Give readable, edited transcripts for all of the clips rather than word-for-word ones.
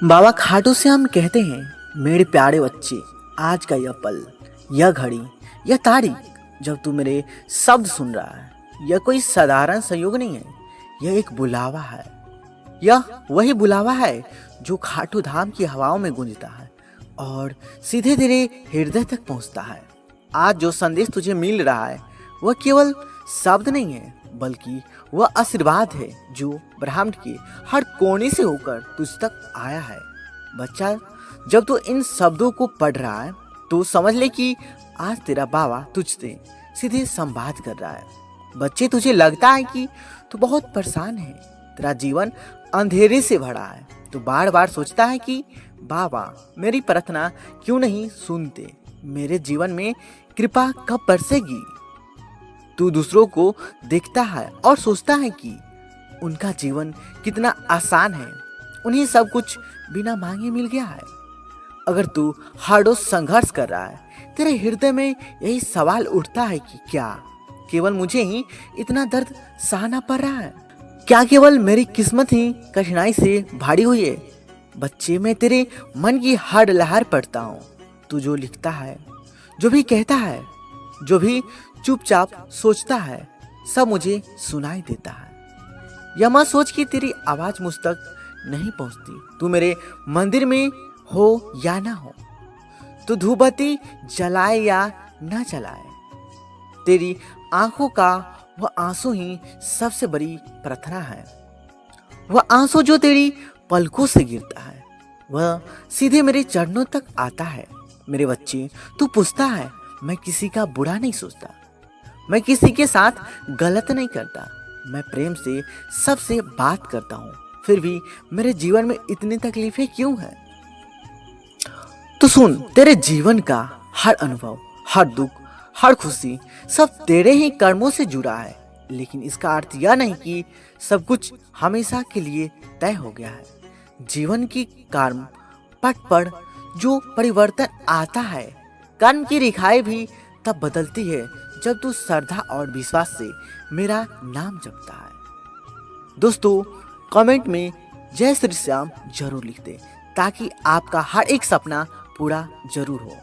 बाबा खाटू श्याम कहते हैं, मेरे प्यारे बच्चे, आज का यह पल, यह घड़ी, यह तारीख जब तू मेरे शब्द सुन रहा है, यह कोई साधारण संयोग नहीं है। यह एक बुलावा है। यह वही बुलावा है जो खाटू धाम की हवाओं में गूंजता है और सीधे तेरे हृदय तक पहुंचता है। आज जो संदेश तुझे मिल रहा है वह केवल शब्द नहीं है, बल्कि वह आशीर्वाद है जो ब्रह्मांड के हर कोने से होकर तुझ तक आया है। बच्चा, जब तू इन शब्दों को पढ़ रहा है तो समझ ले कि आज तेरा बाबा तुझसे सीधे संवाद कर रहा है। बच्चे, तुझे लगता है कि तू बहुत परेशान है, तेरा जीवन अंधेरे से भरा है। तू बार बार सोचता है कि बाबा मेरी प्रार्थना क्यों नहीं सुनते, मेरे जीवन में कृपा कब बरसेगी। तू दूसरों को देखता है और सोचता है कि उनका जीवन कितना आसान है, उन्हें सब कुछ बिना मांगे मिल गया है। अगर तू हर रोज संघर्ष कर रहा है, तेरे हृदय में यही सवाल उठता है कि क्या केवल मुझे ही इतना दर्द सहना पड़ रहा है? क्या केवल मेरी किस्मत ही कठिनाई से भारी हुई है? बच्चे, मैं तेरे मन की हर लहर पढ़ता हूँ। तू जो लिखता है, जो भी कहता है, जो भी चुपचाप सोचता है, सब मुझे सुनाई देता है। यह मत सोच कि तेरी आवाज मुझ तक नहीं पहुंचती। तू मेरे मंदिर में हो या ना हो, तू धूपबत्ती जलाए या ना जलाए, तेरी आंखों का वह आंसू ही सबसे बड़ी प्रार्थना है। वह आंसू जो तेरी पलकों से गिरता है, वह सीधे मेरे चरणों तक आता है। मेरे बच्चे, तू पूछता है, मैं किसी का बुरा नहीं सोचता, मैं किसी के साथ गलत नहीं करता, मैं प्रेम से सबसे बात करता हूँ, फिर भी मेरे जीवन में इतनी तकलीफें क्यों हैं? तो सुन, तेरे जीवन का हर अनुभव, हर दुख, हर खुशी सब तेरे ही कर्मों से जुड़ा है। लेकिन इसका अर्थ यह नहीं कि सब कुछ हमेशा के लिए तय हो गया है। जीवन की कर्म पट पर जो परिवर्तन आता है, कर्म की रेखाएं भी तब बदलती है जब तू श्रद्धा और विश्वास से मेरा नाम जपता है। दोस्तों, कमेंट में जय श्री श्याम जरूर लिख दे ताकि आपका हर एक सपना पूरा जरूर हो।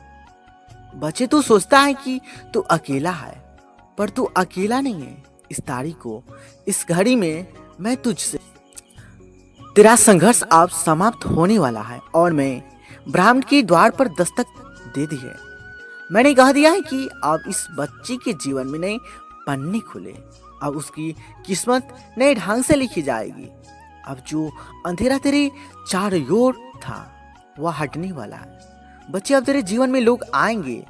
बच्चे, तू सोचता है कि तू अकेला है, पर तू अकेला नहीं है। इस तारीख को, इस घड़ी में मैं तुझसे, तेरा संघर्ष अब समाप्त होने वाला है और मैं ब्रह्मांड के द्वार पर दस्तक दे दी है। मैंने कह दिया है कि अब इस बच्चे के जीवन में नए पन्ने खुले, अब उसकी किस्मत नए ढंग से लिखी जाएगी। अब जो अंधेरा तेरे चारों ओर था वह हटने वाला है। बच्चे, अब तेरे जीवन में लोग आएंगे,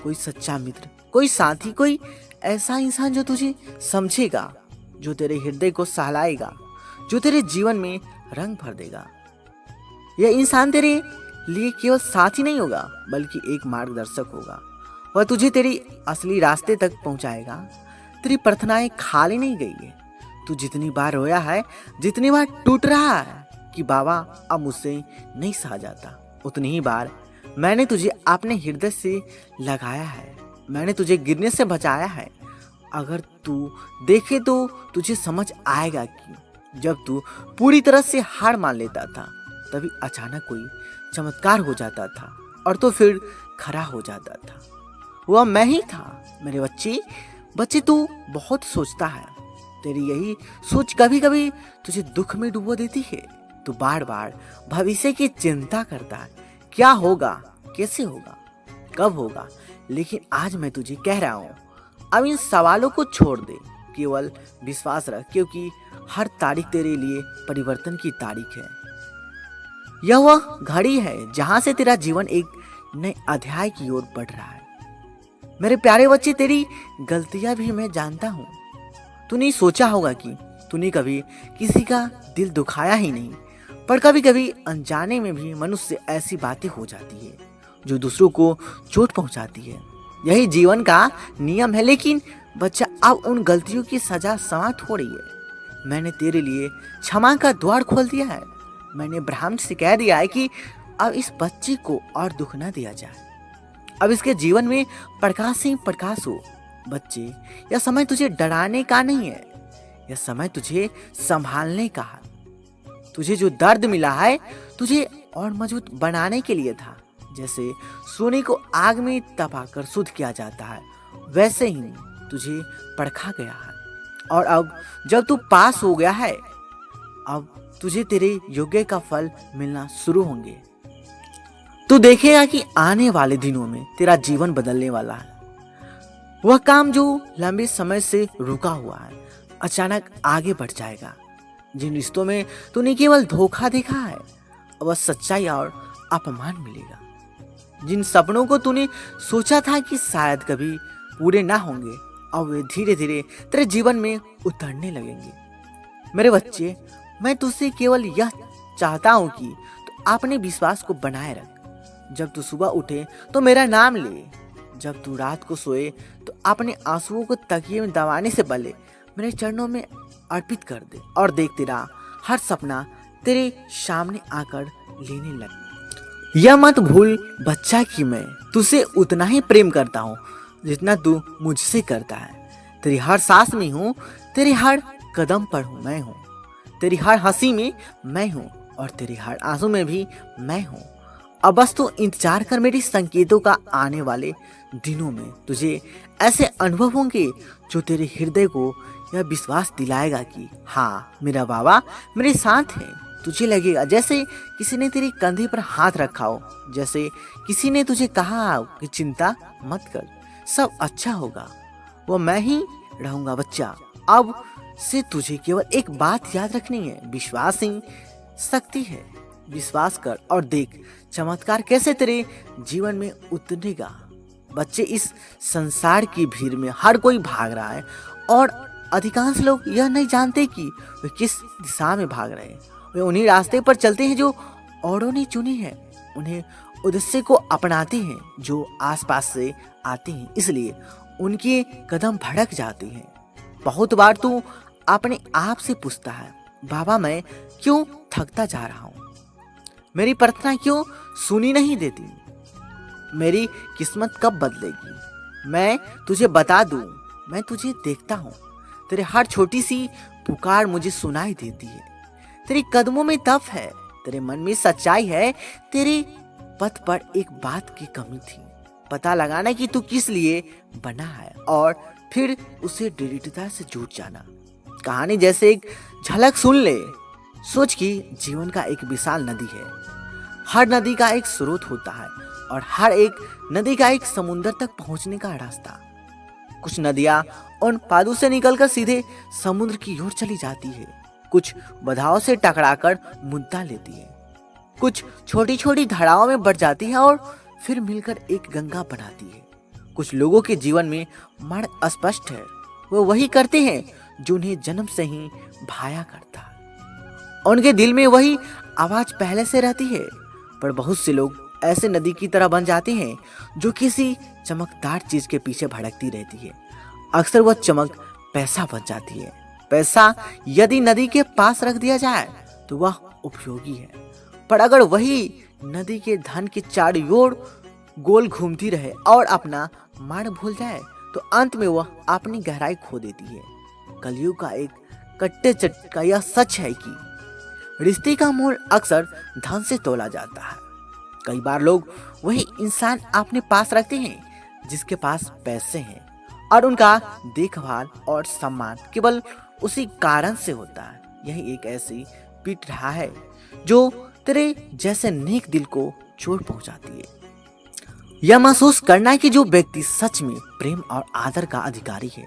कोई सच्चा मित्र, कोई साथी, कोई ऐसा इंसान जो तुझे समझेगा, जो तेरे हृदय को सहलाएगा, जो तेरे जीवन में रंग भर देगा। यह इंसान तेरे लिए केवल साथी नहीं होगा, बल्कि एक मार्गदर्शक होगा। वह तुझे तेरी असली रास्ते तक पहुंचाएगा। तेरी प्रार्थनाएं खाली नहीं गई है। तू जितनी बार रोया है, जितनी बार टूट रहा है कि बाबा अब मुझसे नहीं सहा जाता, उतनी ही बार मैंने तुझे अपने हृदय से लगाया है। मैंने तुझे गिरने से बचाया है। अगर तू देखे तो तुझे समझ आएगा कि जब तू पूरी तरह से हार मान लेता था, तभी अचानक कोई चमत्कार हो जाता था और तो फिर खड़ा हो जाता था। वह मैं ही था। मेरे बच्चे, तू बहुत सोचता है। तेरी यही सोच कभी कभी तुझे दुख में डुबो देती है। तू बार बार भविष्य की चिंता करता है, क्या होगा, कैसे होगा, कब होगा। लेकिन आज मैं तुझे कह रहा हूँ, अब इन सवालों को छोड़ दे, केवल विश्वास रख, क्योंकि हर तारीख तेरे लिए परिवर्तन की तारीख है। यह वह घड़ी है जहां से तेरा जीवन एक नए अध्याय की ओर बढ़ रहा है। मेरे प्यारे बच्चे, तेरी गलतियां भी मैं जानता हूँ। तूने सोचा होगा कि तूने कभी किसी का दिल दुखाया ही नहीं, पर कभी कभी अनजाने में भी मनुष्य से ऐसी बातें हो जाती है जो दूसरों को चोट पहुंचाती है। यही जीवन का नियम है। लेकिन बच्चा, अब उन गलतियों की सजा समाप्त हो रही है। मैंने तेरे लिए क्षमा का द्वार खोल दिया है। मैंने ब्रह्मांड से कह दिया है कि अब इस बच्चे को और दुख न दिया जाए। अब इसके जीवन में प्रकाश ही प्रकाश हो। बच्चे, यह समय तुझे डराने का नहीं है, यह समय तुझे संभालने का है। तुझे जो दर्द मिला है, तुझे और मजबूत बनाने के लिए था। जैसे सोने को आग में तपाकर शुद्ध किया जाता है, वैसे ही तुझे परखा गया है। और अब जब तू पास हो गया है, अब तुझे तेरे योग्य का फल मिलना शुरू होंगे। तू देखेगा कि आने वाले दिनों में तेरा जीवन बदलने वाला है। वह काम जो लंबे समय से रुका हुआ है अचानक आगे बढ़ जाएगा। जिन रिश्तों में तूने केवल धोखा देखा है, अब सच्चाई और अपमान मिलेगा। जिन सपनों को तूने सोचा था कि शायद कभी पूरे ना होंगे, अब वे धीरे धीरे तेरे जीवन में उतरने लगेंगे। मेरे बच्चे, मैं तुझसे केवल यह चाहता हूं कि तू अपने विश्वास को बनाए रख। जब तू सुबह उठे तो मेरा नाम ले, जब तू रात को सोए तो अपने आंसुओं को तकिए में दबाने से पहले मेरे चरणों में अर्पित कर दे। और देख, तेरा हर सपना तेरे सामने आकर लेने लगे। यह मत भूल बच्चा कि मैं तुझसे उतना ही प्रेम करता हूँ जितना तू मुझसे करता है। तेरी हर सांस में हूँ, तेरे हर कदम पर हूँ मैं हूँ, तेरी हर हंसी में मैं हूँ और तेरे हर आंसू में भी मैं हूँ। अब बस तू इंतजार कर मेरी संकेतों का। आने वाले दिनों में तुझे ऐसे अनुभव होंगे जो तेरे हृदय को यह विश्वास दिलाएगा कि हाँ, मेरा बाबा मेरे साथ है। तुझे लगेगा जैसे किसी ने तेरे कंधे पर हाथ रखा हो, जैसे किसी ने तुझे कहा कि चिंता मत कर, सब अच्छा होगा। वो मैं ही रहूंगा बच्चा। अब से तुझे केवल एक बात याद रखनी है, विश्वास ही शक्ति है। विश्वास कर और देख चमत्कार कैसे तेरे जीवन में उतरेगा। बच्चे, इस संसार की भीड़ में हर कोई भाग रहा है और अधिकांश लोग यह नहीं जानते कि वे किस दिशा में भाग रहे हैं। वे उन्हीं रास्ते पर चलते हैं जो औरों ने चुने हैं, उन्हें उद्देश्य को अपनाते हैं जो आसपास से आते हैं, इसलिए उनके कदम भड़क जाते हैं। बहुत बार तू अपने आप से पूछता है, बाबा मैं क्यों थकता जा रहा हूँ, मेरी प्रार्थना क्यों सुनी नहीं देती, मेरी किस्मत कब बदलेगी। मैं तुझे बता दूं, मैं तुझे देखता हूँ। तेरे हर छोटी सी पुकार मुझे सुनाई देती है। तेरे कदमों में तप है, तेरे मन में सच्चाई है। तेरे पथ पर एक बात की कमी थी, पता लगाना कि तू किस लिए बना है और फिर उसे दृढ़ता से जुट जाना। कहानी जैसे एक झलक सुन ले। सोच कि जीवन का एक विशाल नदी है। हर नदी का एक स्रोत होता है और हर एक नदी का एक समुद्र तक पहुंचने का रास्ता। कुछ नदियां उन पादों से निकलकर सीधे समुद्र की ओर चली जाती है, कुछ बाधाओं से टकराकर मुद्दा लेती है, कुछ छोटी छोटी धाराओं में बढ़ जाती है और फिर मिलकर एक गंगा बनाती है। कुछ लोगों के जीवन में मार्ग अस्पष्ट है, वो वही करते हैं जो उन्हें जन्म से ही भाया करता है। उनके दिल में वही आवाज पहले से रहती है। पर बहुत से लोग ऐसे नदी की तरह बन जाते हैं जो किसी चमकदार चीज के पीछे भटकती रहती है। अक्सर वह चमक पैसा बन जाती है। पैसा यदि नदी के पास रख दिया जाए तो वह उपयोगी है, पर अगर वही नदी के धन की चारों ओर गोल घूमती रहे और अपना मार्ग भूल जाए तो अंत में वह अपनी गहराई खो देती है। कलयुग का एक कट्टे चट का यह सच है कि रिश्ते का मोल अक्सर धन से तोला जाता है। कई बार लोग वही इंसान अपने पास रखते हैं जिसके पास पैसे हैं और उनका देखभाल और सम्मान केवल उसी कारण से होता है। यही एक ऐसी पीट रहा है जो तेरे जैसे नेक दिल को चोट पहुंचाती है। यह महसूस करना कि जो व्यक्ति सच में प्रेम और आदर का अधिकारी है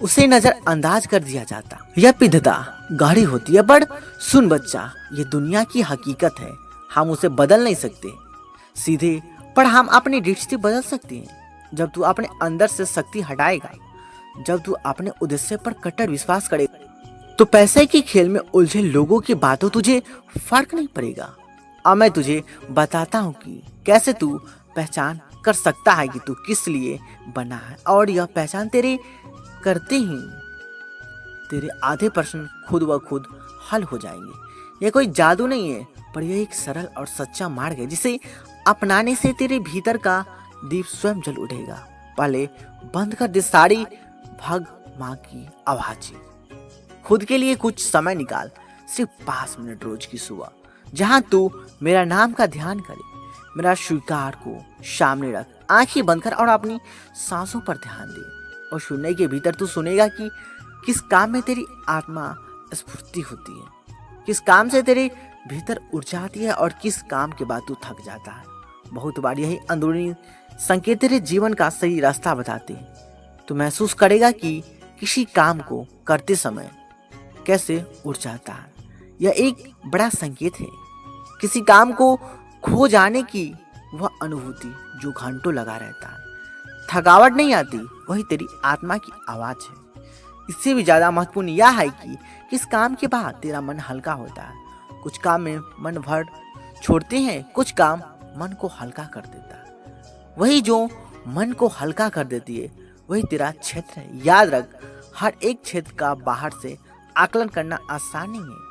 उसे नजरअंदाज कर दिया जाता, यह विधता गहरी होती है। पर सुन बच्चा, ये दुनिया की हकीकत है, हम उसे बदल नहीं सकते सीधे, पर हम अपनी दृष्टि बदल सकते हैं। जब तू अपने अंदर से शक्ति हटाएगा, जब तू अपने उद्देश्य पर कट्टर विश्वास करेगा, तो पैसे के खेल में उलझे लोगों की बातों तुझे फर्क नहीं पड़ेगा। अब मैं तुझे बताता हूँ कि कैसे तू पहचान कर सकता है कि तू किस लिए बना है, और यह पहचान तेरे करते ही तेरे आधे प्रश्न खुद व खुद हल हो जाएंगे। यह कोई जादू नहीं है, पर यह एक सरल और सच्चा मार्ग है जिसे अपनाने से तेरे भीतर का दीप स्वयं जल उठेगा। पहले बंद कर दे सारी भाग माँ की आवाज़ें। खुद के लिए कुछ समय निकाल, सिर्फ 5 मिनट रोज की सुबह। जहां तू मेरा नाम का ध्यान करे, मेरा स्वीकार को सामने रख, आंखें बंद कर और अपनी सांसों पर ध्यान दे। और सुनने के भीतर तू सुनेगा कि किस काम में तेरी आत्मा स्फूर्ति होती है, किस काम से तेरे भीतर ऊर्जा आती है और किस काम के बाद तू थक जाता है। बहुत बार यही अंदरूनी संकेत तेरे जीवन का सही रास्ता बताते हैं। तू महसूस करेगा कि किसी काम को करते समय कैसे उड़ जाता है। यह एक बड़ा संकेत है किसी काम को खो जाने की, वह अनुभूति जो घंटों लगा रहता है। थकावट नहीं आती, वही तेरी आत्मा की आवाज है। इससे भी ज्यादा महत्वपूर्ण यह है कि इस काम के बाद तेरा मन हल्का होता है। कुछ काम में मन भर छोड़ते हैं, कुछ काम मन को हल्का कर देता है। वही जो मन को हल्का कर देती है वही तेरा क्षेत्र है। याद रख, हर एक क्षेत्र का बाहर से आकलन करना आसान नहीं है।